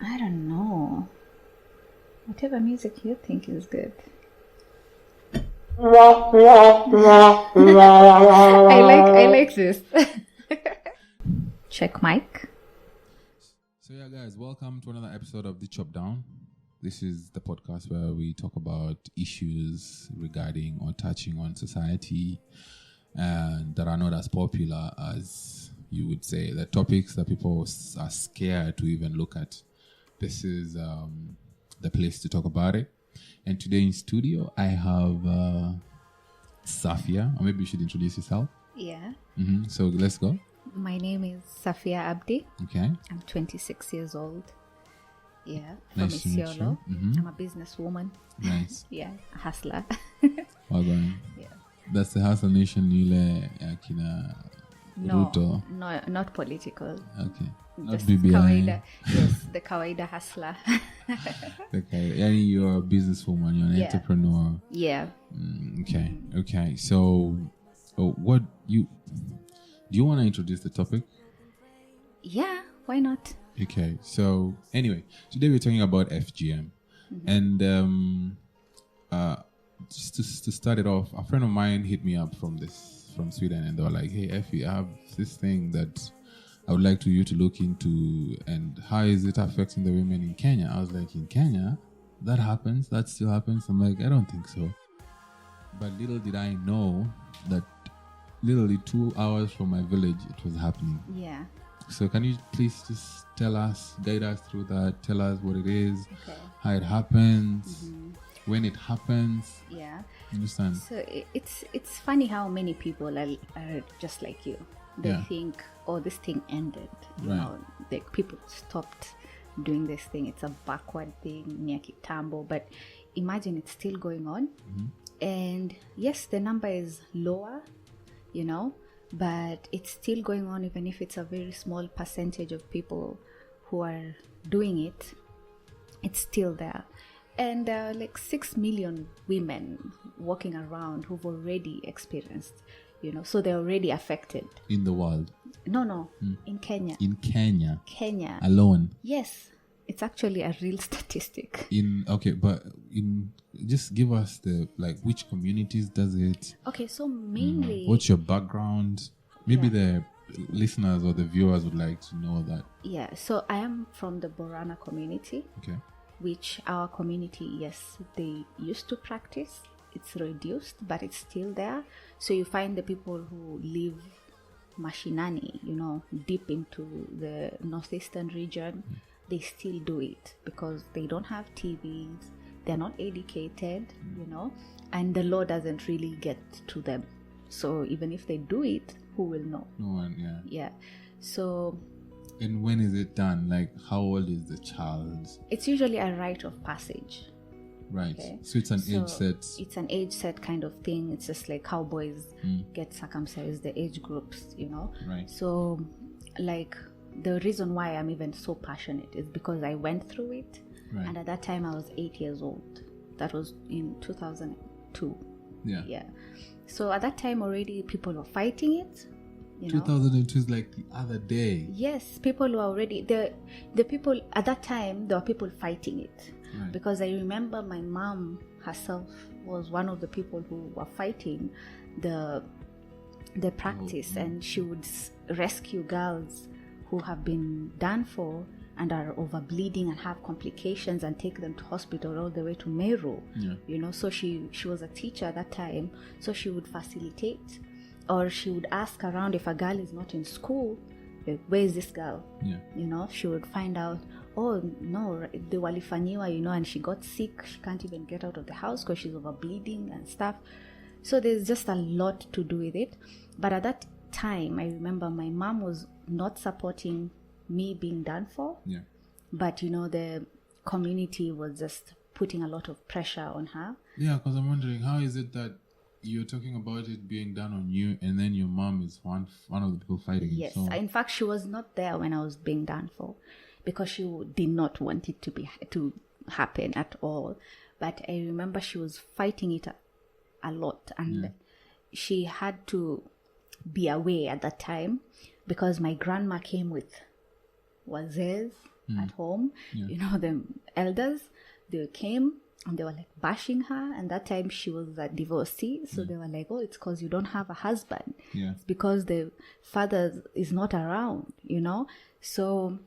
I don't know. Whatever music you think is good. I like this. Check mic. So yeah, guys, welcome to another episode of The Chop Down. This is the podcast where we talk about issues regarding or touching on society and that are not as popular as you would say. The topics that people are scared to even look at. This is the place to talk about it. And today in studio, I have Safia. Or maybe you should introduce yourself. Yeah. So let's go. My name is Safia Abdi. Okay. I'm 26 years old. Yeah. From Nice to meet Isiolo. you. I'm a businesswoman. Nice. Yeah. A hustler. Well done. Yeah. That's the Hustle Nation Nile Akina Ruto. No, not political. Okay. Not Just BBI. kawaida. Yes, the kawaida hustler. Okay. And you're a businesswoman, you're an Yeah. entrepreneur. Yeah. Okay. Okay. So what do you want to introduce the topic? Yeah, why not? Okay. So anyway, today we're talking about FGM. And just to start it off, a friend of mine hit me up from Sweden, and they were like, "Hey, Effie, I have this thing that I would like you to look into, and how is it affecting the women in Kenya?" I was like, "In Kenya, that happens? That still happens?" I'm like, "I don't think so." But little did I know that literally 2 hours from my village, it was happening. Yeah. So can you please just guide us through that, tell us what it is, Okay. how it happens, when it happens. Yeah. Understand? So it's funny how many people are just like you. They Yeah. think, oh, this thing ended. You Right. know, like people stopped doing this thing. It's a backward thing, near kitambo. But imagine it's still going on. And yes, the number is lower, you know, but it's still going on, even if it's a very small percentage of people who are doing it. It's still there. And there are like 6 million women walking around who've already experienced, you know, so they're already affected. In the world. No, in Kenya. In Kenya. Kenya. Alone. Yes, it's actually a real statistic. Just give us which communities does it? Okay, so mainly... What's your background? Maybe the listeners or the viewers would like to know that. Yeah, so I am from the Borana community. Okay. Which our community, yes, they used to practice. It's reduced, but it's still there. So you find the people who live mashinani, you know, deep into the northeastern region, they still do it because they don't have TVs, they're not educated, you know, and the law doesn't really get to them. So even if they do it, who will know? No one, yeah. Yeah. So... And when is it done? Like, how old is the child? It's usually a rite of passage. Right. Okay. So it's an age set. It's an age set kind of thing. It's just like how boys get circumcised, the age groups, you know. Right. So, like, the reason why I'm even so passionate is because I went through it. Right. And at that time, I was 8 years old. That was in 2002. Yeah. Yeah. So at that time already, people were fighting it. You know? 2002 is like the other day. Yes, people were already the people at that time. There were people fighting it, Right. because I remember my mom herself was one of the people who were fighting the practice, and she would rescue girls who have been done for and are over bleeding and have complications and take them to hospital all the way to Meru. Yeah. You know, so she was a teacher at that time, so she would facilitate. Or she would ask around if a girl is not in school, like, where is this girl? Yeah. You know, she would find out, oh, no, the walifanyiwa, you know, and she got sick. She can't even get out of the house because she's over bleeding and stuff. So there's just a lot to do with it. But at that time, I remember my mom was not supporting me being done for. Yeah. But, you know, the community was just putting a lot of pressure on her. Yeah, because I'm wondering, how is it that you're talking about it being done on you, and then your mom is one of the people fighting it? Yes, So, in fact, she was not there when I was being done for, because she did not want it to happen at all. But I remember she was fighting it a lot, and she had to be away at that time because my grandma came with wazes at home. The elders, they came and they were like bashing her. And that time she was a divorcee. So they were like, oh, it's because you don't have a husband. It's because the father is not around, So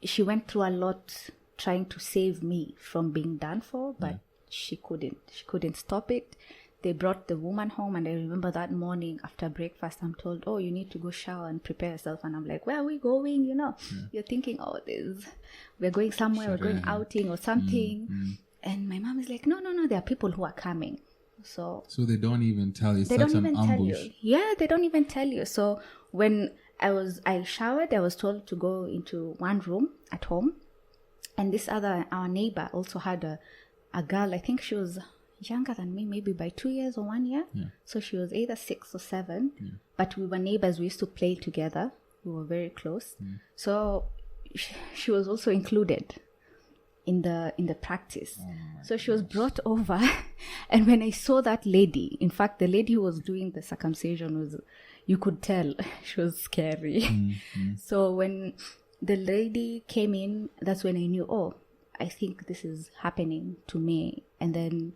she went through a lot trying to save me from being done for, but she couldn't stop it. They brought the woman home, and I remember that morning after breakfast, I'm told, oh, you need to go shower and prepare yourself. And I'm like, where are we going? You're thinking, oh, we're going somewhere, we're going outing or something. And my mom is like, no, there are people who are coming. So they don't even tell you. They don't even tell you. Yeah, they don't even tell you. So when I showered, I was told to go into one room at home. And our neighbor also had a girl, I think she was younger than me, maybe by 2 years or 1 year. So she was either 6 or 7. But we were neighbors. We used to play together. We were very close. So she was also included in the practice. So she was brought over. And when I saw that lady, in fact, the lady who was doing the circumcision you could tell she was scary. So when the lady came in, that's when I knew, oh, I think this is happening to me. And then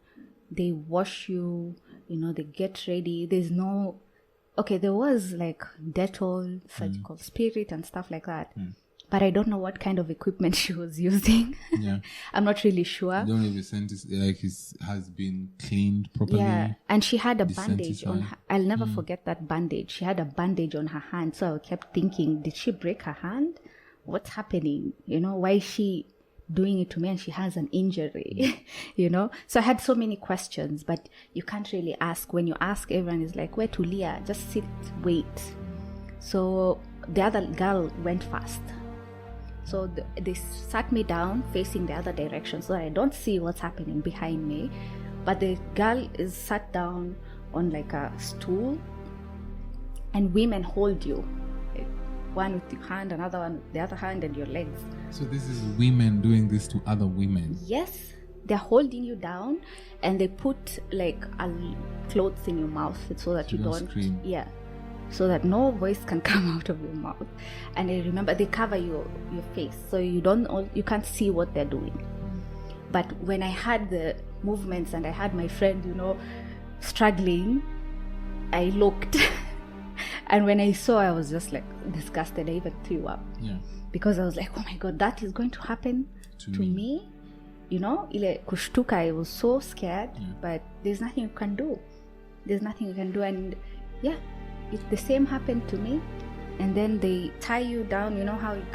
they wash you, they get ready. There was like Dettol, surgical spirit and stuff like that. But I don't know what kind of equipment she was using. I'm not really sure. You don't know if the sentence has been cleaned properly. Yeah, and she had a bandage on her. I'll never forget that bandage. She had a bandage on her hand. So I kept thinking, did she break her hand? What's happening? Why is she doing it to me and she has an injury? So I had so many questions, but you can't really ask. When you ask, everyone is like, where to Leah? Just sit, wait. So the other girl went fast. So they sat me down facing the other direction so I don't see what's happening behind me. But the girl is sat down on like a stool, and women hold you. One with your hand, another one with the other hand, and your legs. So this is women doing this to other women? Yes. They're holding you down, and they put like clothes in your mouth so that you don't scream. Yeah. So that no voice can come out of your mouth. And I remember they cover your face, so you can't see what they're doing. But when I had the movements and I had my friend, struggling, I looked. And when I saw, I was just like disgusted. I even threw up. Because I was like, oh my God, that is going to happen to me. Ile kushtuka, I was so scared, but there's nothing you can do. And the same happened to me. And then they tie you down. How you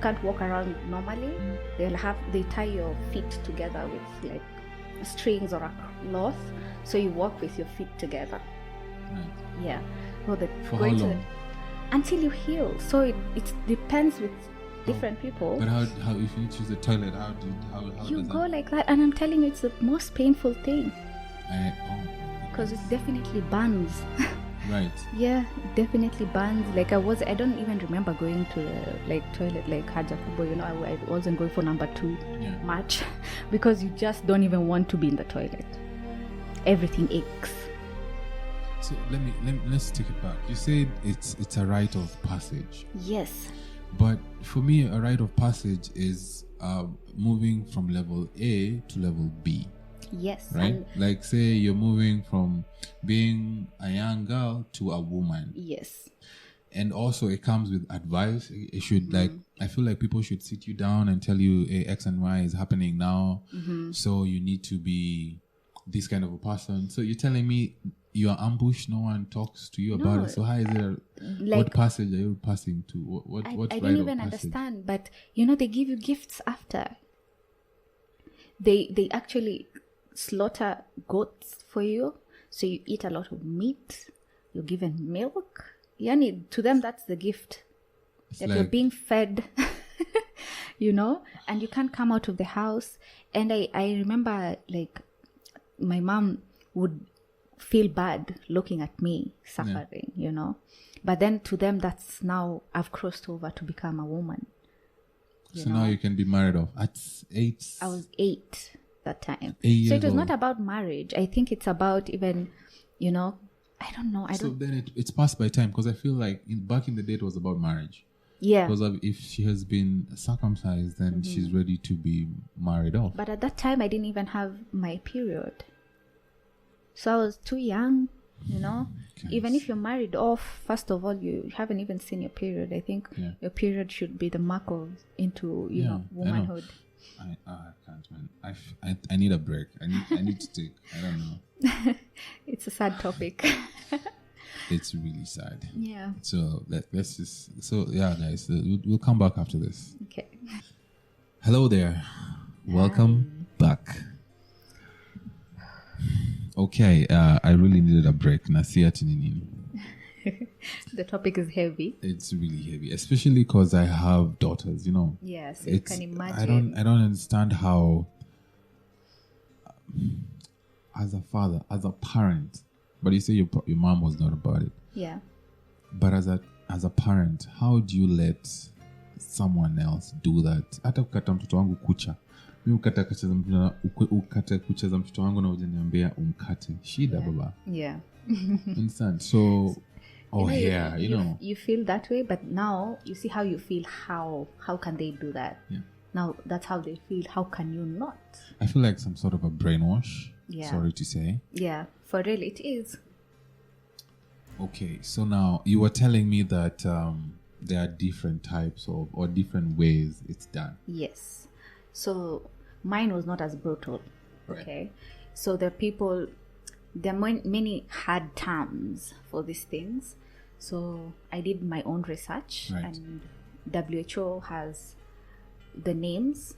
can't walk around normally. They tie your feet together with like strings or a cloth, so you walk with your feet together. For how long? Until you heal. So it depends with different people. But how if you choose the toilet, how you does go that? like that? And I'm telling you, it's the most painful thing. Because it definitely burns. Right. Yeah, it definitely burns. Like I don't even remember going to the toilet like Haja Kubo. I wasn't going for number 2 much because you just don't even want to be in the toilet. Everything aches. So let's take it back. You said it's a rite of passage. Yes. But for me, a rite of passage is moving from level A to level B. Yes. Right? Like say you're moving from being a young girl to a woman. Yes. And also it comes with advice. It should I feel like people should sit you down and tell you, hey, X and Y is happening now. So you need to be this kind of a person. So you're telling me you are ambushed, no one talks to you about it. So how is it what passage are you passing to? What I don't even understand, but they give you gifts after. They actually slaughter goats for you, so you eat a lot of meat. You're given milk. To them that's the gift. That you're being fed. And you can't come out of the house. And I remember like my mom would feel bad looking at me suffering, but then to them that's now I've crossed over to become a woman. So now you can be married off at 8. I was 8 that time. 8 years so it was old. Not about marriage. I think it's about even I don't know. Then it's passed by time, because I feel like back in the day it was about marriage. Yeah. Because if she has been circumcised, then she's ready to be married off. But at that time, I didn't even have my period. So I was too young, you know. Okay. Even if you're married off, first of all, you haven't even seen your period. I think your period should be the mark of into, you know, womanhood. I can't, man. I need a break. I need to take. I don't know. It's a sad topic. It's really sad. Yeah. So let's just. So yeah, guys, we'll come back after this. Okay. Hello there. Welcome back. Okay, I really needed a break. Nasia Tininin. The topic is heavy. It's really heavy, especially because I have daughters. You know. Yes, you can imagine. I don't understand how, as a father, as a parent, but you say your mom was not about it. Yeah. But as a parent, how do you let someone else do that? Hata kukata mtoto wangu kucha. Mimi ukate kucha za mtoto wangu na ujaniambia umkate. Shida baba. Yeah. Understand? So you feel that way, but now you see how you feel. How can they do that? Yeah. Now that's how they feel. How can you not? I feel like some sort of a brainwash. Yeah. Sorry to say. Yeah, for real it is. Okay, so now you were telling me that there are different types of or different ways it's done. Yes. So mine was not as brutal. Right. Okay. So there are many hard terms for these things. So I did my own research, Right. and WHO has the names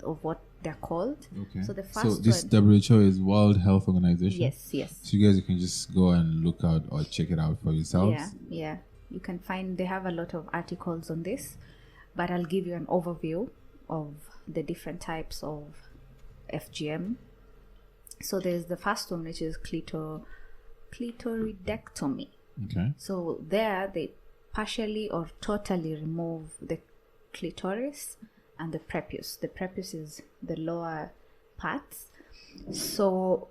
of what they're called. Okay. So the first this one, WHO is World Health Organization. yes. So you guys can just go and look out or check it out for yourselves. Yeah. You can find, they have a lot of articles on this, but I'll give you an overview of the different types of FGM. So there's the first one, which is clitoridectomy. Okay. So there they partially or totally remove the clitoris and the prepuce. The prepuce is the lower parts. So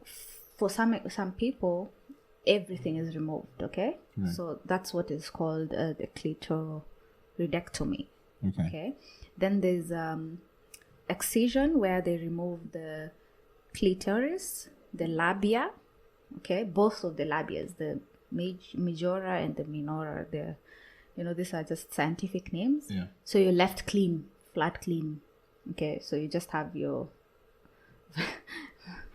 for some people, everything is removed. Okay. Right. So that's what is called the clitoridectomy. Okay. Then there's excision, where they remove the clitoris, the labia. Okay, both of the labias, the majora and the minora. These are just scientific names. Yeah. So you're left clean, flat clean. Okay, so you just have your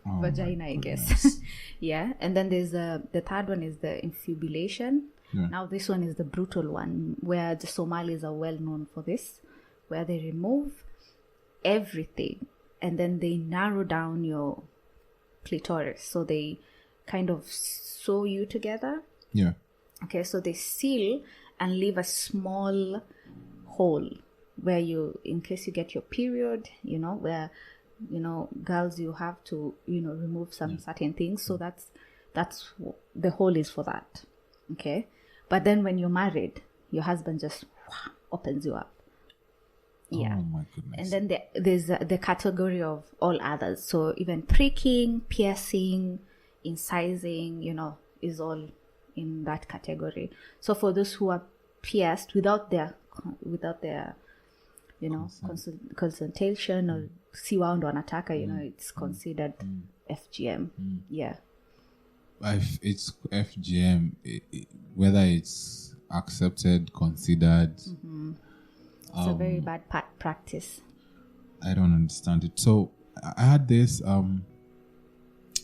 vagina, I guess. Yeah, and then there's the third one is the infibulation. Yeah. Now this one is the brutal one, where the Somalis are well known for this, where they remove everything and then they narrow down your clitoris. So they kind of sew you together. Yeah. Okay, so they seal and leave a small hole where you, in case you get your period, where, girls, you have to, remove some certain things. So that's the hole is for that. Okay. But then when you're married, your husband just opens you up. Yeah. Oh my goodness. And then there's the category of all others. So even pricking, piercing, incising, is all in that category. So for those who are pierced without their consultation or siwa ndo wanataka, it's considered FGM. Yeah. It's FGM, whether it's accepted, considered. It's a very bad practice. I don't understand it. So I had this, and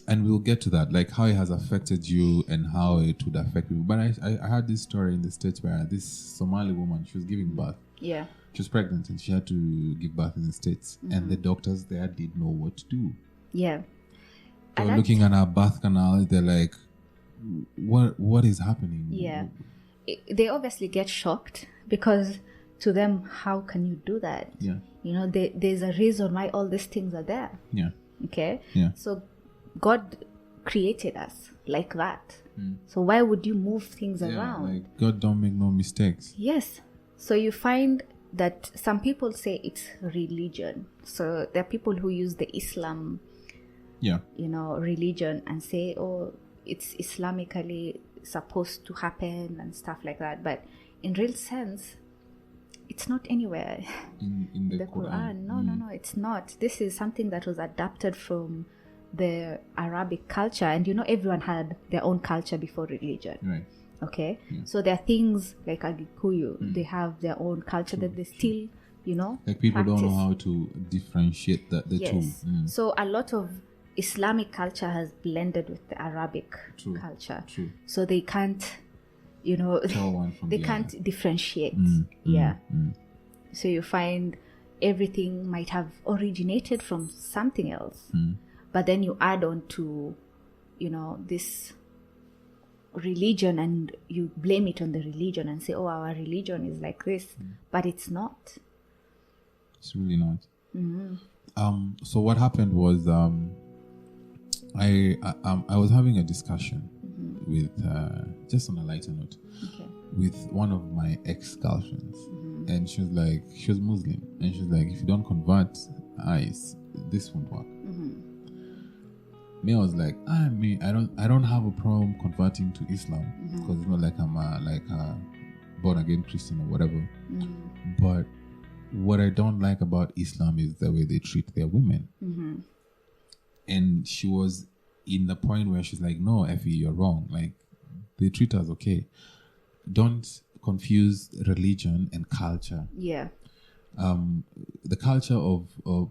we'll get to that, like how it has affected you and how it would affect you. But I had this story in the States where this Somali woman, she was giving birth. Yeah. She was pregnant and she had to give birth in the States. And the doctors there didn't know what to do. Yeah. They were looking at her birth canal. They're like, what is happening? Yeah. They obviously get shocked because to them, how can you do that? Yeah. There's a reason why all these things are there. Yeah. Okay. Yeah. So God created us like that. So why would you move things around? Like God don't make no mistakes. Yes. So you find that some people say it's religion. So there are people who use the Islam, religion and say, oh, it's Islamically supposed to happen and stuff like that. But in real sense, it's not anywhere in the Quran. No, it's not. This is something that was adapted from the Arabic culture, and everyone had their own culture before religion. Right. Okay, so there are things like Agikuyu, they have their own culture that they still, like people practice. don't know how to differentiate the two. So a lot of Islamic culture has blended with the Arabic culture. True. So they can't, Tell one from they the can't other. differentiate. So you find everything might have originated from something else, but then you add on to, this religion, and you blame it on the religion and say, oh, our religion is like this, but it's not. It's really not. So what happened was I was having a discussion with just on a lighter note with one of my ex-girlfriends, and she was Muslim, and she was like, if you don't convert, this won't work. Me, I was like, I don't have a problem converting to Islam, because it's not like I'm a born again Christian or whatever. But what I don't like about Islam is the way they treat their women. And she was in the point where she's like, no, Effie, you're wrong. Like, they treat us okay. Don't confuse religion and culture. Yeah. The culture of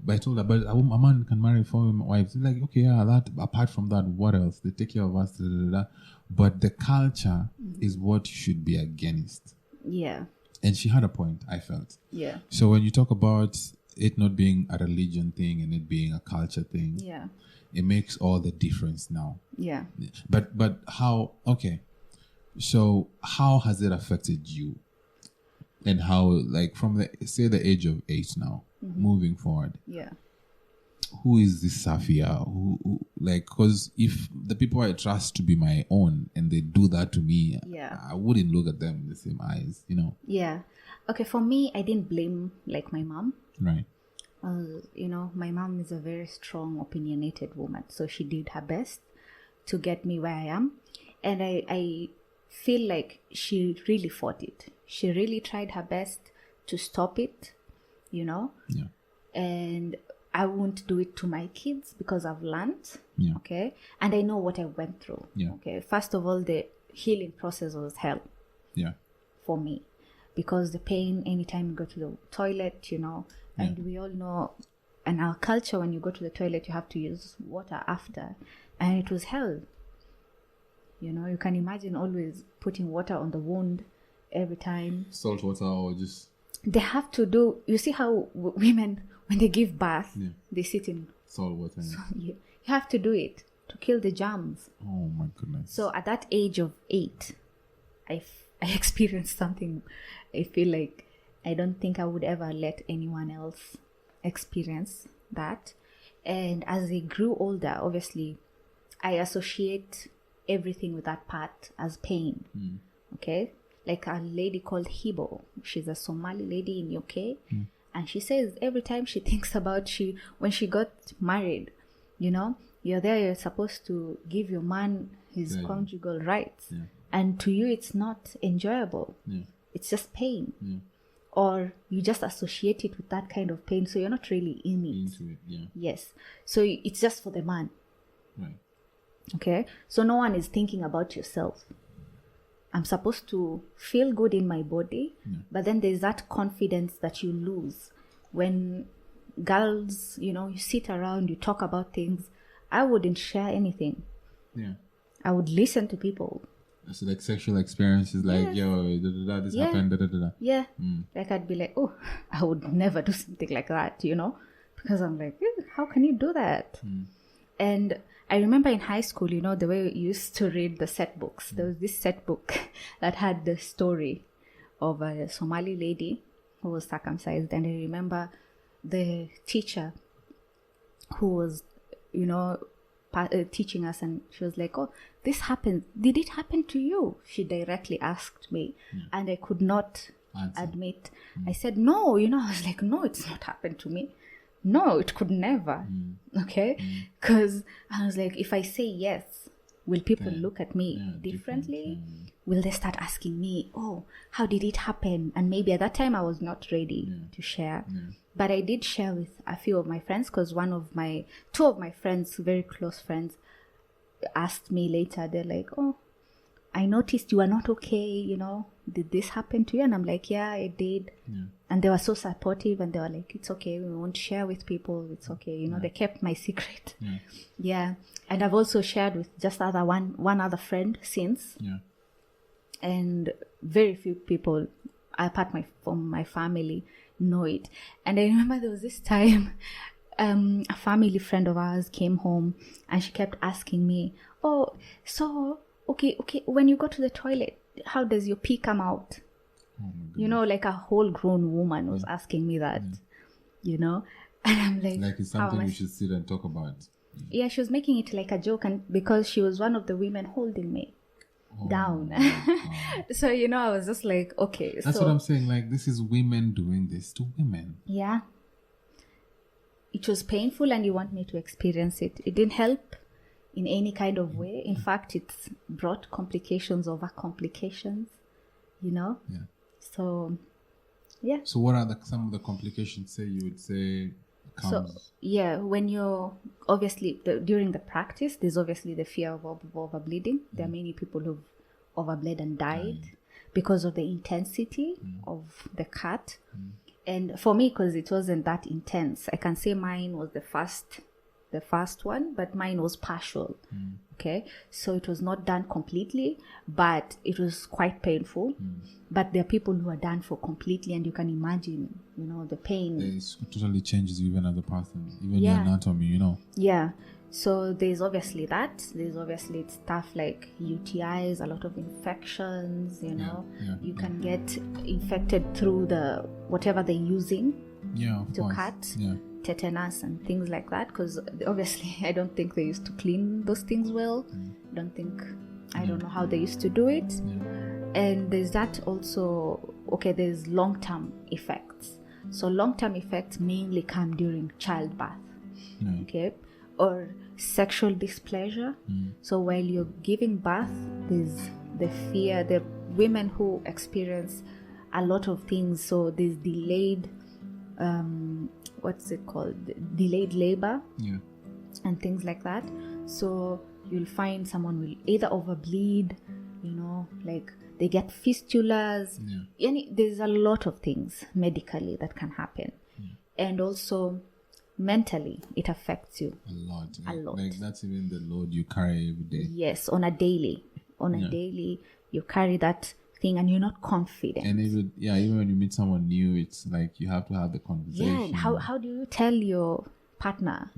I told her, but a man can marry 4 wives. Like, okay, yeah, that, apart from that, what else? They take care of us, da, da, da. But the culture is what you should be against. Yeah. And she had a point, I felt. Yeah. So when you talk about it not being a religion thing and it being a culture thing, it makes all the difference now. Yeah. But how, okay, so how has it affected you? And how, like, from the age of 8 now, moving forward, who is this Safia? Who like, because if the people I trust to be my own and they do that to me, I wouldn't look at them in the same eyes, Yeah. Okay, for me, I didn't blame like my mom. Right. My mom is a very strong, opinionated woman, so she did her best to get me where I am, and I feel like she really fought it. She really tried her best to stop it, Yeah. And I won't do it to my kids because I've learned, okay? And I know what I went through, okay? First of all, the healing process was hell for me, because the pain anytime you go to the toilet, and we all know in our culture, when you go to the toilet, you have to use water after, and it was hell. You can imagine always putting water on the wound every time. Salt water or just... They have to do... You see how women, when they give birth, they sit in... Salt water. So, you have to do it to kill the germs. Oh my goodness. So at that age of 8, I experienced something. I feel like I don't think I would ever let anyone else experience that. And as I grew older, obviously, I associate everything with that part as pain. Okay? Like a lady called Hibo. She's a Somali lady in UK. And she says every time she thinks about when she got married, you're there, you're supposed to give your man his conjugal rights. And to you, it's not enjoyable. It's just pain. Or you just associate it with that kind of pain, so you're not really in it. Into it, Yes. So it's just for the man. Right. Okay? So no one is thinking about yourself. I'm supposed to feel good in my body, but then there's that confidence that you lose when girls, you sit around, you talk about things. I wouldn't share anything. I would listen to people. So like sexual experiences, like, yo, this happened, Yeah. Like I'd be like, oh, I would never do something like that, because I'm like, how can you do that? And I remember in high school, the way we used to read the set books. There was this set book that had the story of a Somali lady who was circumcised. And I remember the teacher who was, teaching us, and she was like, oh, this happened. Did it happen to you? She directly asked me, and I could not admit. I said, no, I was like, no, it's not happened to me. No, it could never. Okay? Because I was like, if I say yes, will people look at me differently? will they start asking me, oh, how did it happen? And maybe at that time I was not ready to share. But I did share with a few of my friends, because two of my friends, very close friends, asked me later. They're like, oh, I noticed you are not okay, did this happen to you? And I'm like, yeah, it did. And they were so supportive, and they were like, it's okay, we won't share with people, it's okay, they kept my secret. And I've also shared with just one other friend since. And very few people apart from my family know it. And I remember there was this time a family friend of ours came home, and she kept asking me, oh, so okay, when you go to the toilet, how does your pee come out? Like a whole grown woman was asking me that, and I'm like it's something we should sit and talk about. Yeah, she was making it like a joke, and because she was one of the women holding me down. So I was just like, okay, that's what I'm saying, like, this is women doing this to women. Yeah, it was painful, and you want me to experience it. It didn't help in any kind of way. In fact, it's brought complications over complications, so yeah. So what are some of the complications you would say comes? So yeah, when you're obviously during the practice, there's obviously the fear of overbleeding. There are many people who've overbled and died because of the intensity of the cut. And for me, because it wasn't that intense, I can say mine was the first one, but mine was partial. Okay, so it was not done completely, but it was quite painful. But there are people who are done for completely, and you can imagine, the pain. It totally changes you even as a person, even your anatomy, Yeah. So there's obviously that. There's obviously stuff like UTIs, a lot of infections, you can get infected through whatever they're using to cut. Tetanus and things like that, because obviously I don't think they used to clean those things well. I don't know how they used to do it. And there's that also. Okay, there's long-term effects. So long-term effects mainly come during childbirth. Okay, or sexual displeasure. So while you're giving birth, there's the fear. The women who experience a lot of things, so there's delayed what's it called, delayed labor and things like that. So you'll find someone will either overbleed, like they get fistulas. There's a lot of things medically that can happen. And also mentally it affects you a lot. Like that's even the load you carry every day. Yes, on a daily you carry that thing, and you're not confident. And even when you meet someone new, it's like you have to have the conversation. How do you tell your partner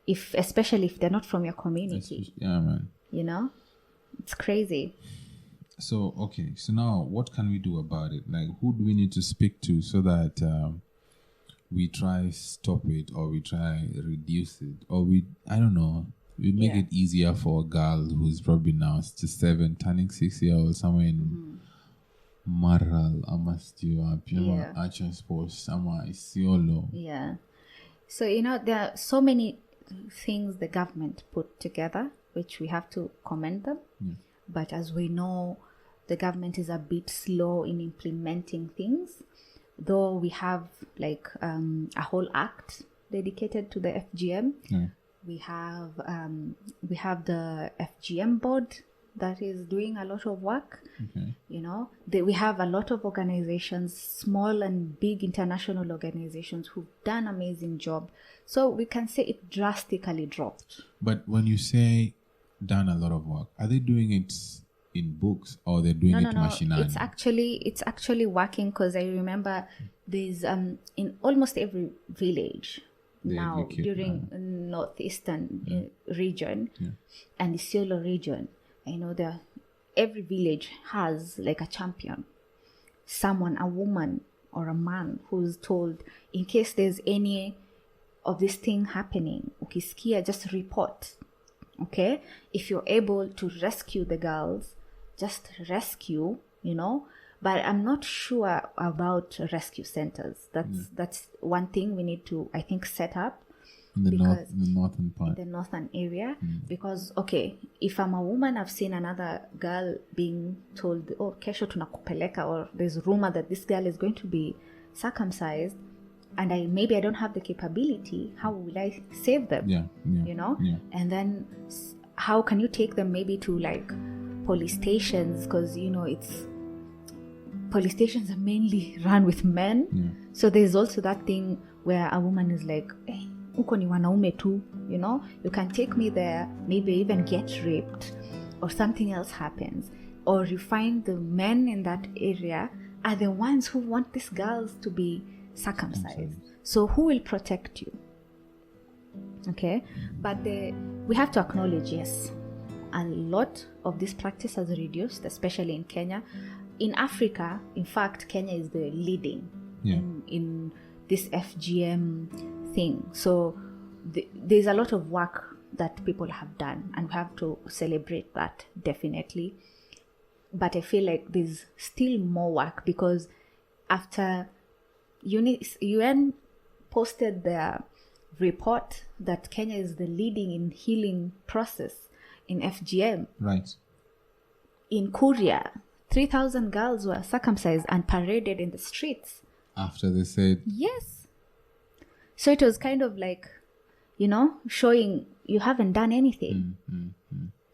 especially if they're not from your community? Man, it's crazy. So now what can we do about it? Like, who do we need to speak to so that we try stop it, or we try reduce it, or we make it easier for a girl who's probably now just 7 turning 6 years old, somewhere in Maral, Amastio, Pima, Archer Sports, Sama, Isiolo. Yeah. So, there are so many things the government put together, which we have to commend them. But as we know, the government is a bit slow in implementing things, though we have like a whole act dedicated to the FGM. We have the FGM board that is doing a lot of work. We have a lot of organizations, small and big international organizations, who've done an amazing job. So we can say it drastically dropped. But when you say done a lot of work, are they doing it in books, or they're doing it machinally? It's actually working, because I remember there's in almost every village now during northeastern region and the Isiolo region. I know every village has like a champion, someone, a woman or a man, who's told, in case there's any of this thing happening, ukisikia, just report. Okay, if you're able to rescue the girls, just rescue, but I'm not sure about rescue centers. That's one thing we need to, I think, set up. In the northern part. In the northern area. Because, okay, if I'm a woman, I've seen another girl being told, oh, kesho tunakupeleka, or there's rumor that this girl is going to be circumcised, and maybe I don't have the capability. How will I save them? Yeah. You know? Yeah. And then how can you take them maybe to like police stations? Because, you know, police stations are mainly run with men. Yeah. So there's also that thing where a woman is like, hey, uko ni wanaume tu, you know, you can take me there, maybe even get raped, or something else happens, or you find the men in that area are the ones who want these girls to be circumcised. So who will protect you? Okay, but we have to acknowledge, yes, a lot of this practice has reduced, especially in Kenya. In Africa, in fact, Kenya is the leading in this FGM thing. So there's a lot of work that people have done, and we have to celebrate that, definitely. But I feel like there's still more work, because after UN posted their report that Kenya is the leading in healing process in FGM. Right. In Korea, 3,000 girls were circumcised and paraded in the streets. After they said... Yes. So it was kind of like, you know, showing you haven't done anything.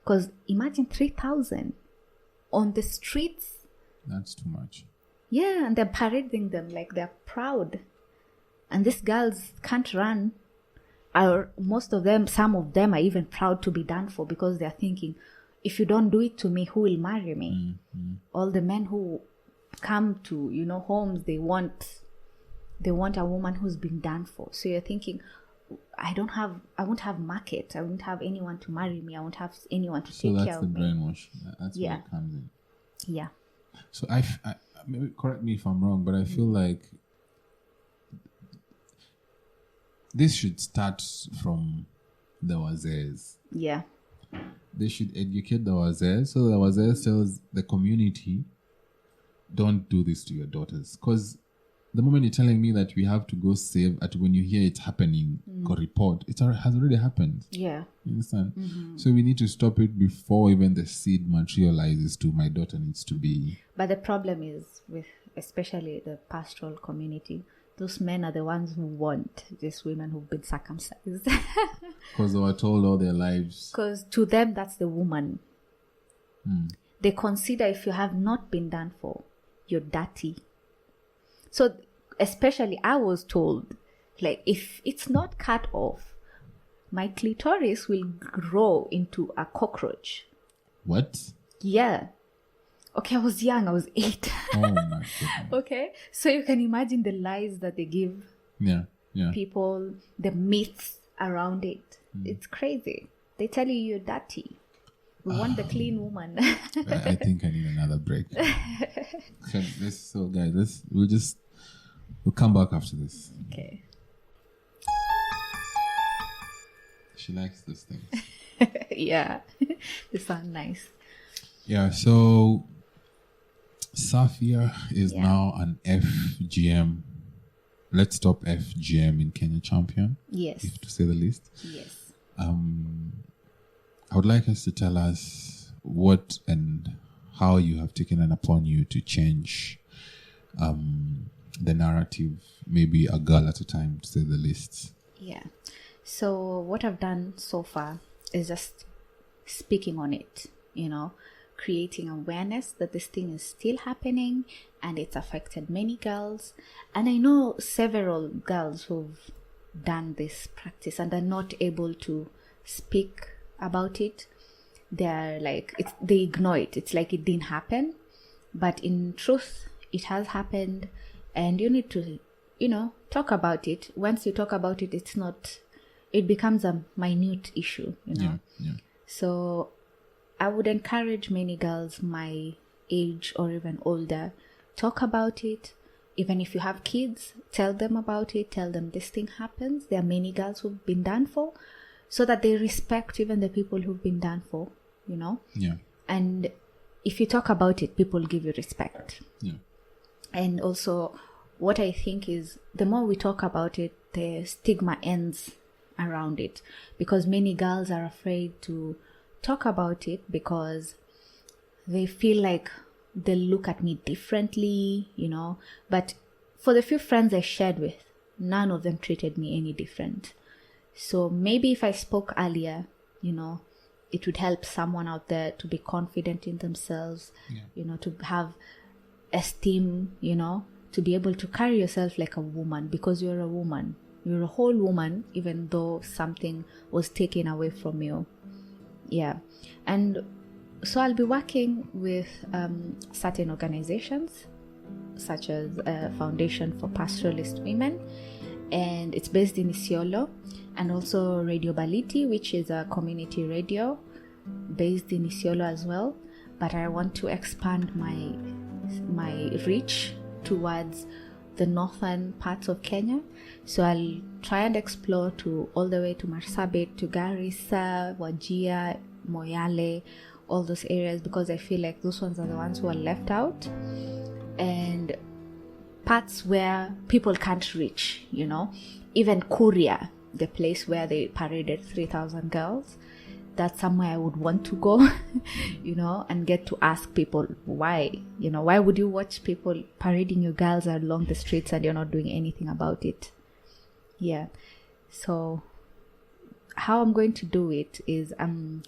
Because imagine 3,000 on the streets. That's too much. Yeah, and they're parading them like they're proud. And these girls can't run. Or some of them are even proud to be done for, because they're thinking, if you don't do it to me, who will marry me? All the men who come to, you know, homes, they want a woman who's been done for. So you're thinking, I won't have market. I won't have anyone to marry me. I won't have anyone to take care of me. So that's the brainwash. That's where it comes in. Yeah. So I maybe correct me if I'm wrong, but I feel like this should start from the wazés. Yeah. They should educate the wazés, so the wazés tells the community, don't do this to your daughters. Because the moment you're telling me that we have to go save, when you hear it happening, go report, it has already happened. Yeah. You understand? So we need to stop it before even the seed materializes to my daughter needs to be. But the problem is with especially the pastoral community, those men are the ones who want these women who've been circumcised. Because they were told all their lives. Because to them, that's the woman. They consider if you have not been done for, you're dirty. So especially I was told, like, if it's not cut off, my clitoris will grow into a cockroach. What? Yeah. Okay, I was young. I was 8. Oh my goodness. Okay, so you can imagine the lies that they give people, the myths around it. It's crazy. They tell you you're dirty. We want the clean woman. I think I need another break. Guys, we'll come back after this. Okay. She likes those things. Yeah, they sound nice. Yeah, so Safia is now an FGM. Let's stop FGM in Kenya champion. Yes. If to say the least. Yes. I would like us to tell us what and how you have taken it upon you to change the narrative, maybe a girl at a time, to say the least. Yeah. So what I've done so far is just speaking on it, you know, creating awareness that this thing is still happening and it's affected many girls. And I know several girls who've done this practice and are not able to speak about it. They're like, they ignore it. It's like it didn't happen. But in truth, it has happened, and you need to, you know, talk about it. Once you talk about it, it becomes a minute issue, you know. Yeah. So I would encourage many girls my age or even older, talk about it. Even if you have kids, tell them about it. Tell them this thing happens. There are many girls who've been done for, so that they respect even the people who've been done for, you know. Yeah. And if you talk about it, people give you respect. Yeah. And also, what I think is, the more we talk about it, the stigma ends around it, because many girls are afraid to talk about it because they feel like they'll look at me differently, but for the few friends I shared with, none of them treated me any different. So maybe if I spoke earlier, it would help someone out there to be confident in themselves, to have esteem, to be able to carry yourself like a woman, because you're a woman. You're a whole woman, even though something was taken away from you. Yeah. And so I'll be working with certain organizations, such as Foundation for Pastoralist Women, and it's based in Isiolo, and also Radio Baliti, which is a community radio based in Isiolo as well. But I want to expand my reach towards the northern parts of Kenya. So I'll try and explore all the way to Marsabit, to Garissa, Wajir, Moyale, all those areas, because I feel like those ones are the ones who are left out, and parts where people can't reach, even Kuria, the place where they paraded 3,000 girls. That's somewhere I would want to go, and get to ask people why. Why would you watch people parading your girls along the streets and you're not doing anything about it? Yeah. So how I'm going to do it is I'm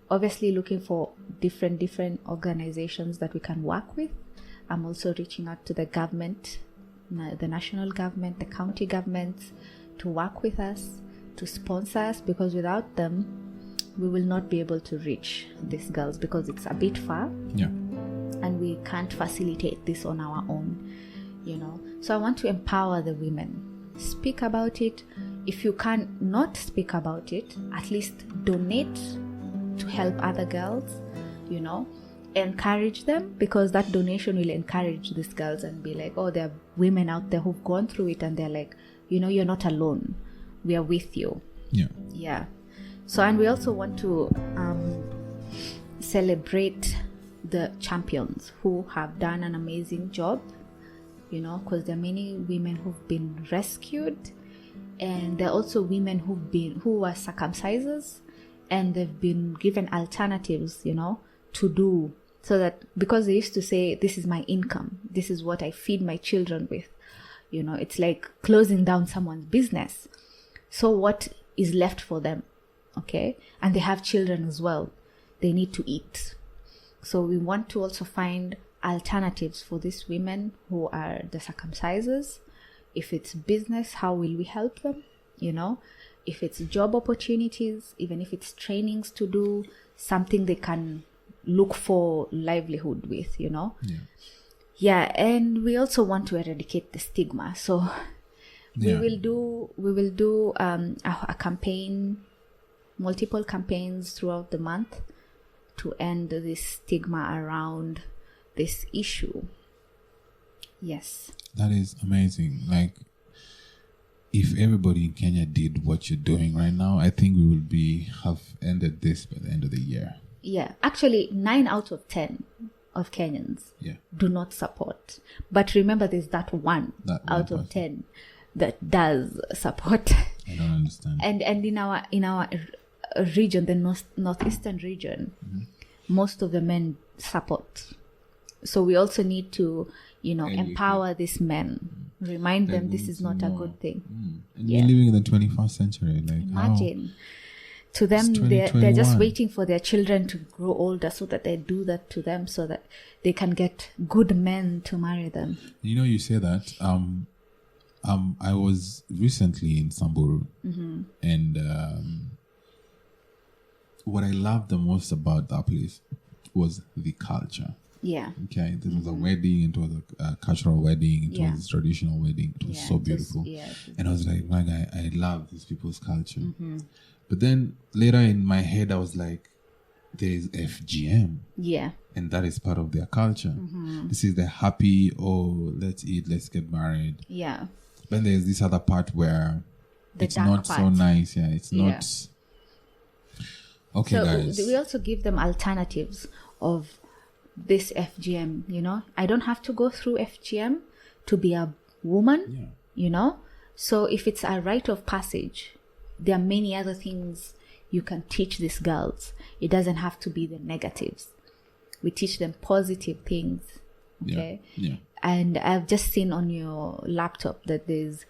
obviously looking for different organizations that we can work with. I'm also reaching out to the government, the national government, the county governments, to work with us, to sponsor us, because without them, we will not be able to reach these girls, because it's a bit far. Yeah. And we can't facilitate this on our own, So I want to empower the women. Speak about it. If you can not speak about it, at least donate to help other girls, encourage them, because that donation will encourage these girls and be like, oh, there are women out there who've gone through it, and they're like, you're not alone. We are with you. Yeah. Yeah. So, and we also want to celebrate the champions who have done an amazing job, because there are many women who've been rescued, and there are also women who are circumcisers, and they've been given alternatives, to do, so that, because they used to say, this is my income, this is what I feed my children with, it's like closing down someone's business. So what is left for them? Okay. And they have children as well. They need to eat. So we want to also find alternatives for these women who are the circumcisers. If it's business, how will we help them? If it's job opportunities, even if it's trainings to do, something they can look for livelihood with, Yeah. Yeah. And we also want to eradicate the stigma. So we will do a campaign, multiple campaigns throughout the month to end this stigma around this issue. Yes. That is amazing. Like, if everybody in Kenya did what you're doing right now, I think we will have ended this by the end of the year. Yeah. Actually, 9 out of 10 of Kenyans do not support. But remember, there's that one out of 10 that does support. I don't understand. And in our region, the northeastern region, most of the men support. So we also need to, empower these men, remind them this is not a good thing. And we're living in the 21st century. Like, imagine. To them, they're just waiting for their children to grow older so that they do that to them, so that they can get good men to marry them. You say that. I was recently in Samburu, and what I loved the most about that place was the culture. Yeah. Okay. This was a wedding. It was a cultural wedding. It was a traditional wedding. It was so beautiful. And I was like, my guy, I love these people's culture. But then later in my head, I was like, there is FGM. Yeah. And that is part of their culture. This is the happy, let's eat, let's get married. Yeah. Then there's this other part where it's not so nice. Yeah. It's not. Okay, so guys. We also give them alternatives of this FGM, I don't have to go through FGM to be a woman, So if it's a rite of passage, there are many other things you can teach these girls. It doesn't have to be the negatives. We teach them positive things. Okay. Yeah. And I've just seen on your laptop that there's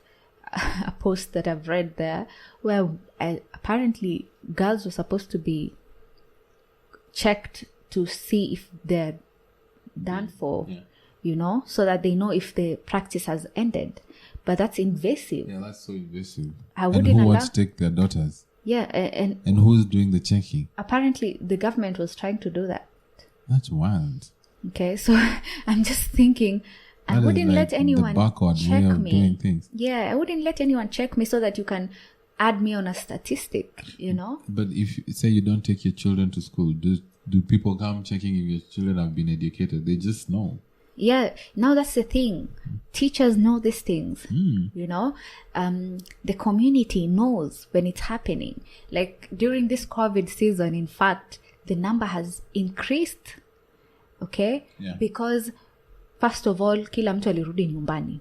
a post that I've read there where apparently girls were supposed to be checked to see if they're done for, so that they know if the practice has ended. But that's invasive. Yeah, that's so invasive. And who wants to take their daughters? Yeah, and who's doing the checking? Apparently, the government was trying to do that. That's wild. Okay, so I'm just thinking, I wouldn't let anyone check me. Doing things. Yeah, I wouldn't let anyone check me so that you can add me on a statistic, But if say you don't take your children to school, do people come checking if your children have been educated? They just know. Yeah, now that's the thing. Teachers know these things, the community knows when it's happening. Like during this COVID season, in fact, the number has increased, okay? Yeah. Because first of all, kila mtu alirudi nyumbani,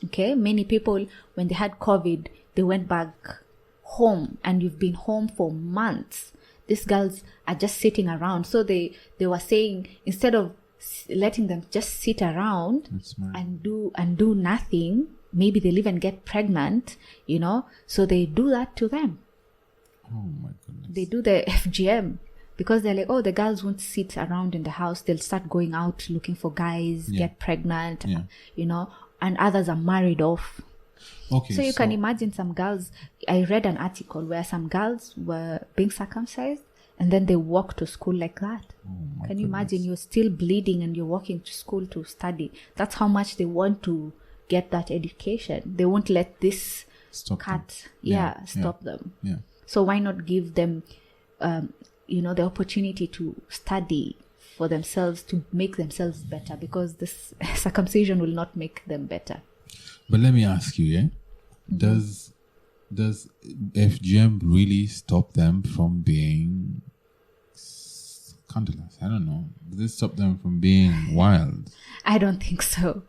okay? Many people, when they had COVID, they went back home, and you've been home for months. These girls are just sitting around. So they were saying, instead of letting them just sit around and do nothing, maybe they'll even get pregnant, so they do that to them. Oh my goodness. They do the FGM because they're like, oh, the girls won't sit around in the house, they'll start going out looking for guys, get pregnant, and others are married off. Okay, so you can imagine some girls. I read an article where some girls were being circumcised and then they walk to school like that. Can you imagine? You're still bleeding and you're walking to school to study. That's how much they want to get that education. They won't let this stop them. Yeah. So why not give them, the opportunity to study for themselves, to make themselves better, because this circumcision will not make them better. But let me ask you, does FGM really stop them from being scandalous? I don't know. Does it stop them from being wild? I don't think so.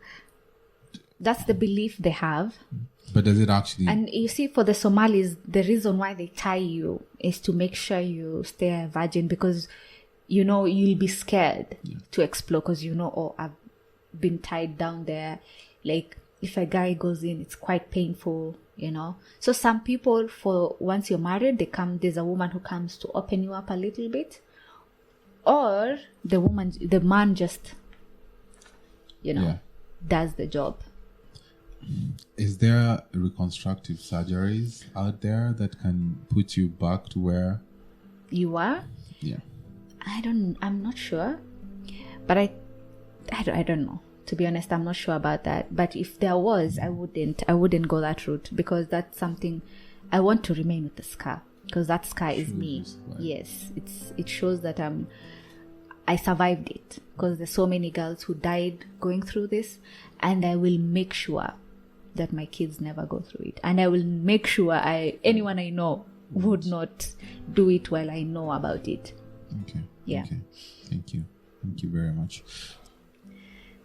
That's the belief they have. But does it actually? And you see, for the Somalis, the reason why they tie you is to make sure you stay a virgin, because you'll be scared to explore, because I've been tied down there. Like, if a guy goes in, it's quite painful, So some people, for once you're married, there's a woman who comes to open you up a little bit, or the man just, does the job. Is there reconstructive surgeries out there that can put you back to where you are? Yeah. I'm not sure, but I don't know. To be honest, I'm not sure about that. But if there was, I wouldn't go that route, because that's something I want to remain with the scar, because that scar is me. Yes, it shows that I survived it, because there's so many girls who died going through this, and I will make sure that my kids never go through it, and I will make sure anyone I know would not do it while I know about it. Okay. Yeah. Okay. Thank you very much.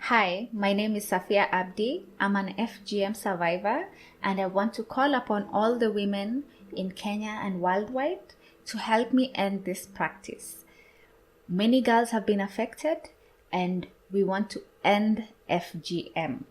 Hi, my name is Safia Abdi. I'm an FGM survivor, and I want to call upon all the women in Kenya and worldwide to help me end this practice. Many girls have been affected, and we want to end FGM.